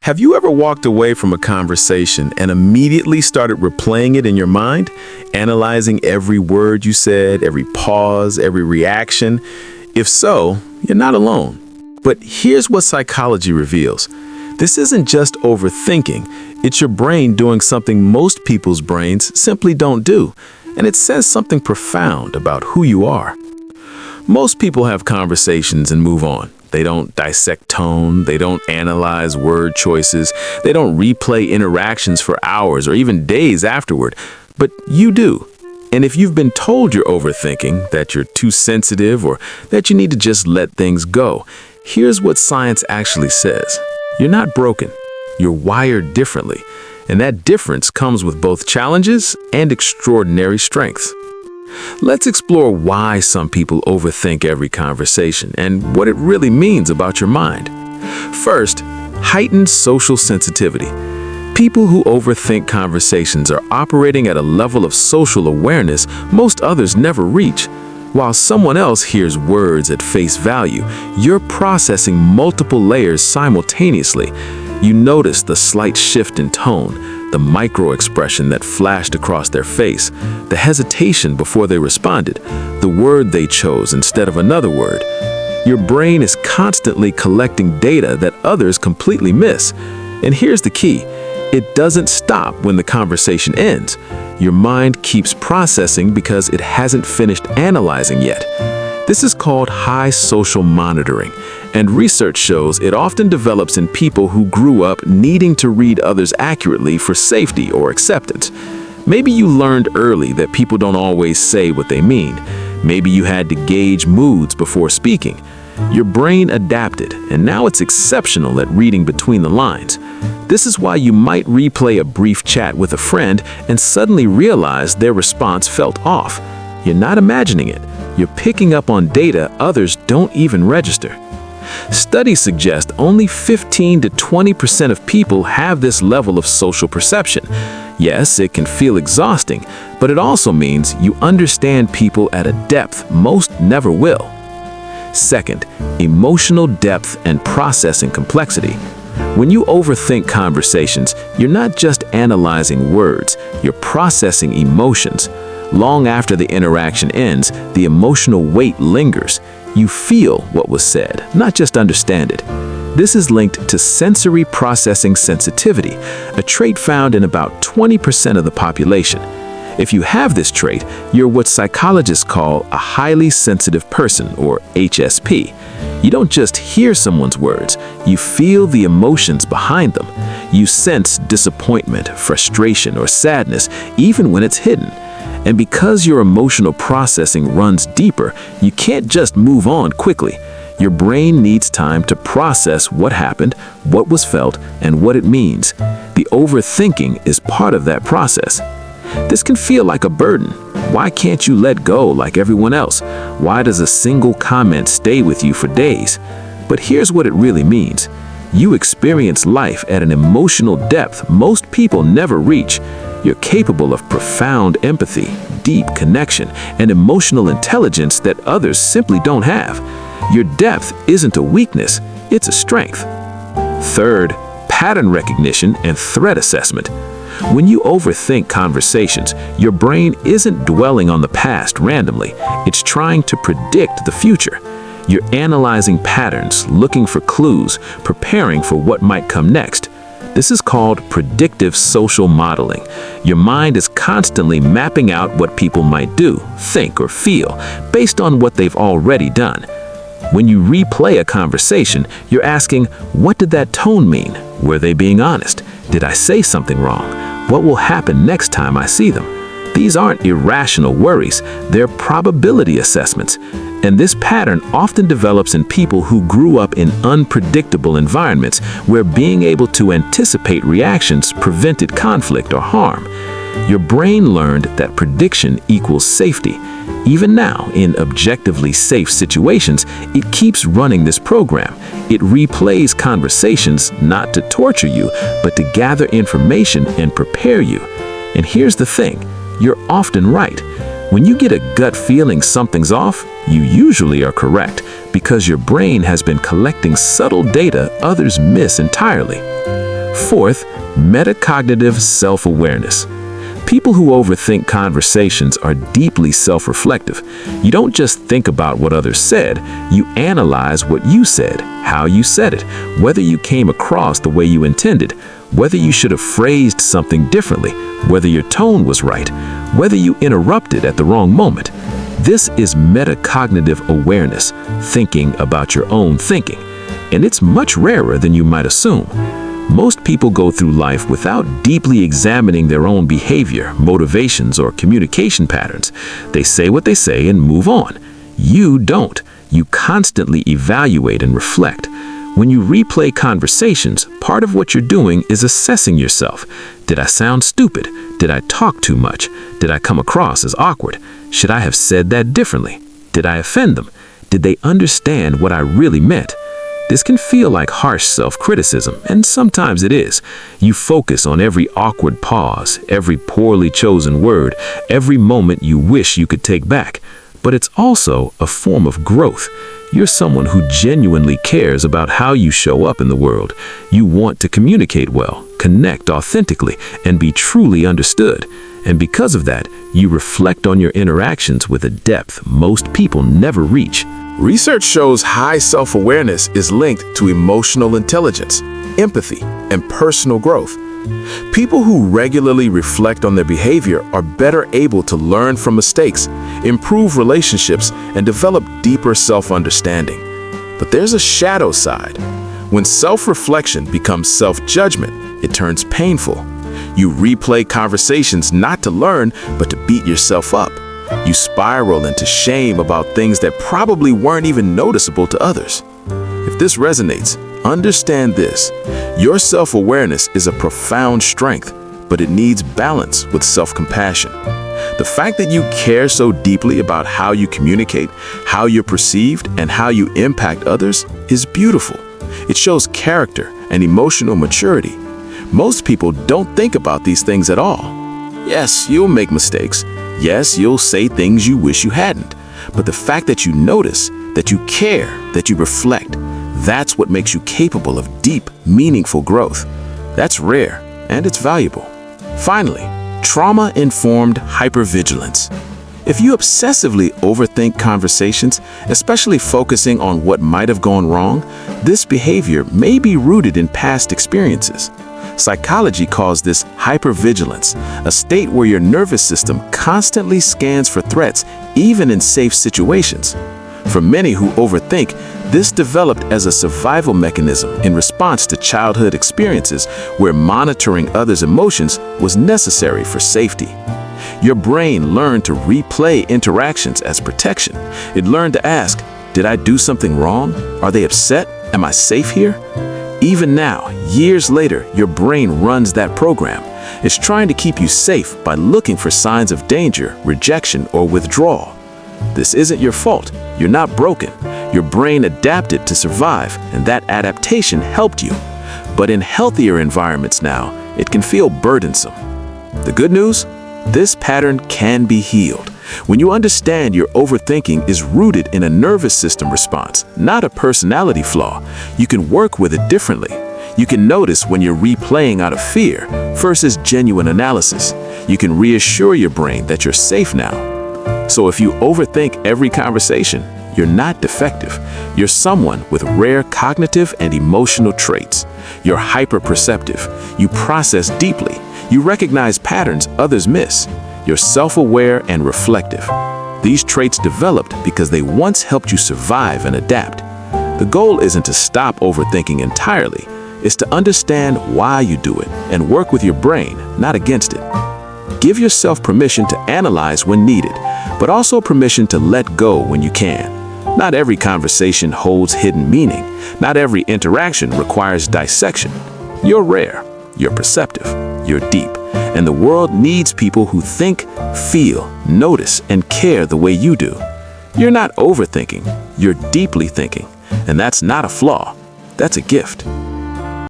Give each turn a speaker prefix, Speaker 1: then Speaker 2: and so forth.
Speaker 1: Have you ever walked away from a conversation and immediately started replaying it in your mind, analyzing every word you said, every pause, every reaction? If so, you're not alone. But here's what psychology reveals. This isn't just overthinking. It's your brain doing something most people's brains simply don't do. And it says something profound about who you are. Most people have conversations and move on. They don't dissect tone, they don't analyze word choices, they don't replay interactions for hours or even days afterward. But you do. And if you've been told you're overthinking, that you're too sensitive, or that you need to just let things go, here's what science actually says. You're not broken. You're wired differently. And that difference comes with both challenges and extraordinary strengths. Let's explore why some people overthink every conversation and what it really means about your mind. First, heightened social sensitivity. People who overthink conversations are operating at a level of social awareness most others never reach. While someone else hears words at face value, you're processing multiple layers simultaneously. You notice the slight shift in tone, the micro-expression that flashed across their face, the hesitation before they responded, the word they chose instead of another word. Your brain is constantly collecting data that others completely miss. And here's the key. It doesn't stop when the conversation ends. Your mind keeps processing because it hasn't finished analyzing yet. This is called high social monitoring, and research shows it often develops in people who grew up needing to read others accurately for safety or acceptance. Maybe you learned early that people don't always say what they mean. Maybe you had to gauge moods before speaking. Your brain adapted, and now it's exceptional at reading between the lines. This is why you might replay a brief chat with a friend and suddenly realize their response felt off. You're not imagining it. You're picking up on data others don't even register. Studies suggest only 15 to 20% of people have this level of social perception. Yes, it can feel exhausting, but it also means you understand people at a depth most never will. Second, emotional depth and processing complexity. When you overthink conversations, you're not just analyzing words, you're processing emotions. Long after the interaction ends, the emotional weight lingers. You feel what was said, not just understand it. This is linked to sensory processing sensitivity, a trait found in about 20% of the population. If you have this trait, you're what psychologists call a highly sensitive person, or HSP. You don't just hear someone's words, you feel the emotions behind them. You sense disappointment, frustration, or sadness, even when it's hidden. And because your emotional processing runs deeper, you can't just move on quickly. Your brain needs time to process what happened, what was felt, and what it means. The overthinking is part of that process. This can feel like a burden. Why can't you let go like everyone else? Why does a single comment stay with you for days? But here's what it really means. You experience life at an emotional depth most people never reach. You're capable of profound empathy, deep connection, and emotional intelligence that others simply don't have. Your depth isn't a weakness, it's a strength. Third, pattern recognition and threat assessment. When you overthink conversations, your brain isn't dwelling on the past randomly. It's trying to predict the future. You're analyzing patterns, looking for clues, preparing for what might come next. This is called predictive social modeling. Your mind is constantly mapping out what people might do, think, or feel based on what they've already done. When you replay a conversation, you're asking, what did that tone mean? Were they being honest? Did I say something wrong? What will happen next time I see them? These aren't irrational worries, they're probability assessments. And this pattern often develops in people who grew up in unpredictable environments where being able to anticipate reactions prevented conflict or harm. Your brain learned that prediction equals safety. Even now, in objectively safe situations, it keeps running this program. It replays conversations not to torture you, but to gather information and prepare you. And here's the thing, you're often right. When you get a gut feeling something's off, you usually are correct because your brain has been collecting subtle data others miss entirely. Fourth, metacognitive self-awareness. People who overthink conversations are deeply self-reflective. You don't just think about what others said, you analyze what you said, how you said it, whether you came across the way you intended, whether you should have phrased something differently, whether your tone was right, whether you interrupted at the wrong moment. This is metacognitive awareness, thinking about your own thinking, and it's much rarer than you might assume. Most people go through life without deeply examining their own behavior, motivations, or communication patterns. They say what they say and move on. You don't. You constantly evaluate and reflect. When you replay conversations, part of what you're doing is assessing yourself. Did I sound stupid? Did I talk too much? Did I come across as awkward? Should I have said that differently? Did I offend them? Did they understand what I really meant? This can feel like harsh self-criticism, and sometimes it is. You focus on every awkward pause, every poorly chosen word, every moment you wish you could take back. But it's also a form of growth. You're someone who genuinely cares about how you show up in the world. You want to communicate well, connect authentically, and be truly understood. And because of that, you reflect on your interactions with a depth most people never reach.
Speaker 2: Research shows high self-awareness is linked to emotional intelligence, empathy, and personal growth. People who regularly reflect on their behavior are better able to learn from mistakes, improve relationships, and develop deeper self-understanding. But there's a shadow side. When self-reflection becomes self-judgment, it turns painful. You replay conversations not to learn, but to beat yourself up. You spiral into shame about things that probably weren't even noticeable to others. If this resonates, understand this. Your self-awareness is a profound strength, but it needs balance with self-compassion. The fact that you care so deeply about how you communicate, how you're perceived, and how you impact others is beautiful. It shows character and emotional maturity. Most people don't think about these things at all. Yes, you'll make mistakes. Yes, you'll say things you wish you hadn't. But the fact that you notice, that you care, that you reflect, that's what makes you capable of deep, meaningful growth. That's rare, and it's valuable. Finally, trauma-informed hypervigilance. If you obsessively overthink conversations, especially focusing on what might have gone wrong, this behavior may be rooted in past experiences. Psychology calls this hypervigilance, a state where your nervous system constantly scans for threats, even in safe situations. For many who overthink, this developed as a survival mechanism in response to childhood experiences where monitoring others' emotions was necessary for safety. Your brain learned to replay interactions as protection. It learned to ask, did I do something wrong? Are they upset? Am I safe here? Even now, years later, your brain runs that program. It's trying to keep you safe by looking for signs of danger, rejection, or withdrawal. This isn't your fault. You're not broken. Your brain adapted to survive, and that adaptation helped you. But in healthier environments now, it can feel burdensome. The good news? This pattern can be healed. When you understand your overthinking is rooted in a nervous system response, not a personality flaw, you can work with it differently. You can notice when you're replaying out of fear versus genuine analysis. You can reassure your brain that you're safe now. So if you overthink every conversation, you're not defective. You're someone with rare cognitive and emotional traits. You're hyper-perceptive. You process deeply. You recognize patterns others miss. You're self-aware and reflective. These traits developed because they once helped you survive and adapt. The goal isn't to stop overthinking entirely. It's to understand why you do it and work with your brain, not against it. Give yourself permission to analyze when needed, but also permission to let go when you can. Not every conversation holds hidden meaning. Not every interaction requires dissection. You're rare. You're perceptive. You're deep. And the world needs people who think, feel, notice, and care the way you do. You're not overthinking. You're deeply thinking. And that's not a flaw. That's a gift.